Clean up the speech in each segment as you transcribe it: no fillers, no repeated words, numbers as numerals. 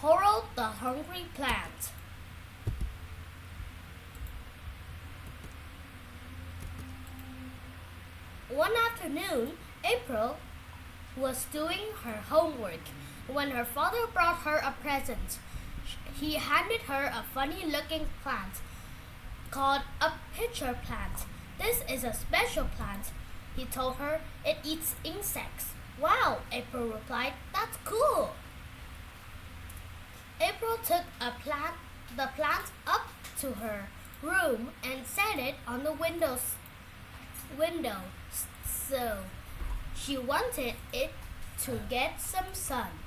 Harold the Hungry Plant. One afternoon, April was doing her homework when her father brought her a present. He handed her a funny-looking plant called a pitcher plant. "This is a special plant," he told her. "It eats insects." "Wow," April replied. "That's cool." April took the plant up to her room and set it on the window sill. She wanted it to get some sun.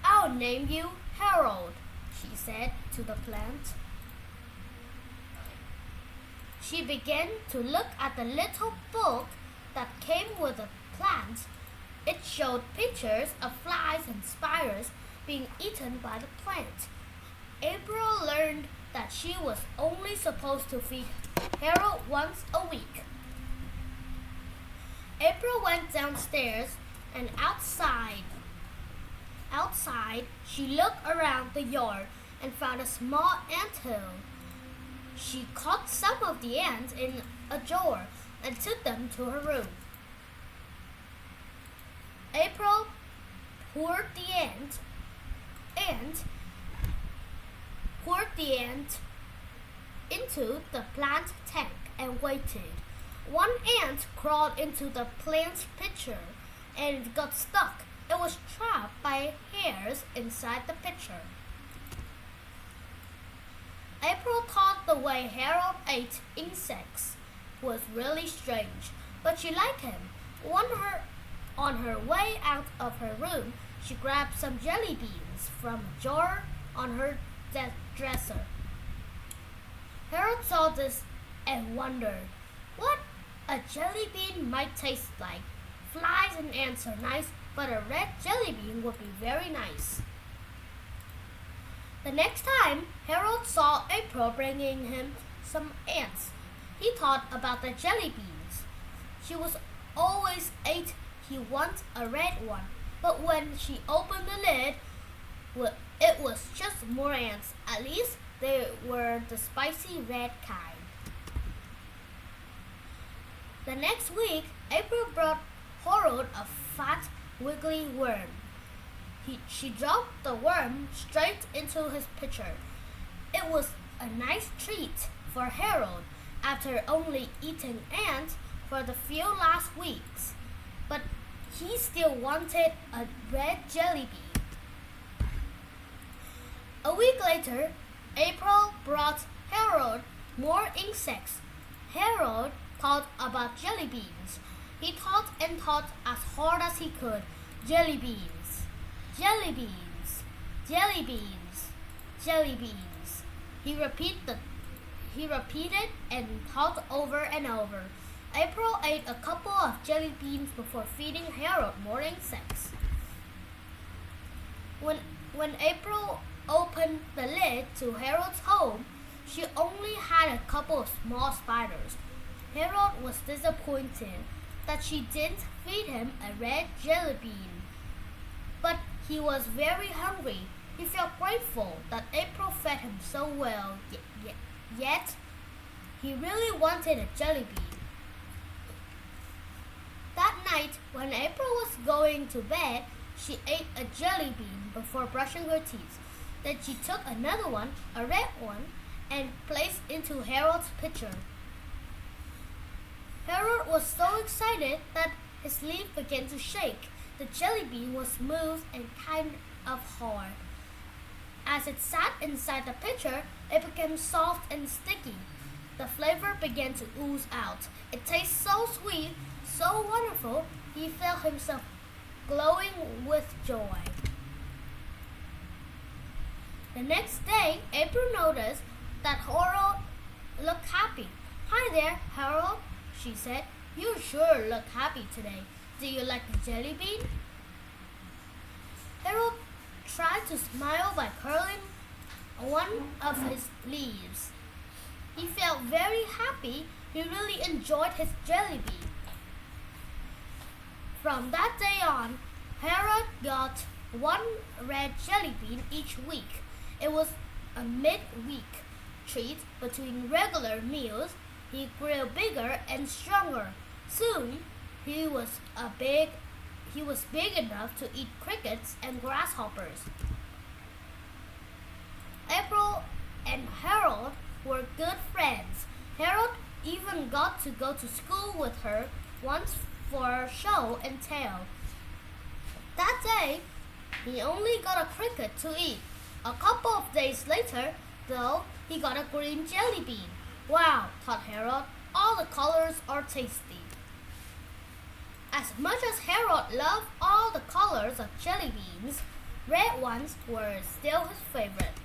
"I'll name you Harold," she said to the plant. She began to look at the little book that came with the plant. It showed pictures of flies and spiders being eaten by the plant. April learned that she was only supposed to feed Harold once a week. April went downstairs and outside, she looked around the yard and found a small anthill. She caught some of the ants in a jar and took them to her room. April poured the ant into the plant tank and waited. One ant crawled into the plant's pitcher and it got stuck. It was trapped by hairs inside the pitcher. April thought the way Harold ate insects was really strange, but she liked him. On her way out of her room, she grabbed some jelly beans from a jar on her dresser. Harold saw this and wondered what a jelly bean might taste like. Flies and ants are nice, but a red jelly bean would be very nice. The next time Harold saw April bringing him some ants, he thought about the jelly beans. She was always ate he wants a red one, but when she opened the lid, it was just more ants. At least they were the spicy red kind. The next week, April brought Harold a fat, wiggly worm. She dropped the worm straight into his pitcher. It was a nice treat for Harold after only eating ants for the few last weeks, but he still wanted a red jelly bean. A week later, April brought Harold more insects. Harold thought about jelly beans. He thought and thought as hard as he could. Jelly beans, jelly beans, jelly beans, jelly beans. He repeated and thought over and over. April ate a couple of jelly beans before feeding Harold more insects. When April opened the lid to Harold's home, she only had a couple of small spiders. Harold was disappointed that she didn't feed him a red jelly bean, but he was very hungry. He felt grateful that April fed him so well, yet he really wanted a jelly bean. That night, when April was going to bed, she ate a jelly bean before brushing her teeth. Then she took another one, a red one, and placed into Harold's pitcher. Harold was so excited that his leaf began to shake. The jelly bean was smooth and kind of hard. As it sat inside the pitcher, it became soft and sticky. The flavor began to ooze out. It tasted so sweet, so wonderful, he felt himself glowing with joy. The next day, April noticed that Harold looked happy. "Hi there, Harold," she said. "You sure look happy today. Do you like the jelly bean?" Harold tried to smile by curling one of his leaves. He felt very happy. He really enjoyed his jelly bean. From that day on, Harold got one red jelly bean each week. It was a midweek treat between regular meals. He grew bigger and stronger. Soon, he was big enough to eat crickets and grasshoppers. April and Harold were good friends. Harold even got to go to school with her once for show and tell. That day, he only got a cricket to eat. A couple of days later, though, he got a green jelly bean. Wow, thought Harold, all the colors are tasty. As much as Harold loved all the colors of jelly beans, red ones were still his favorite.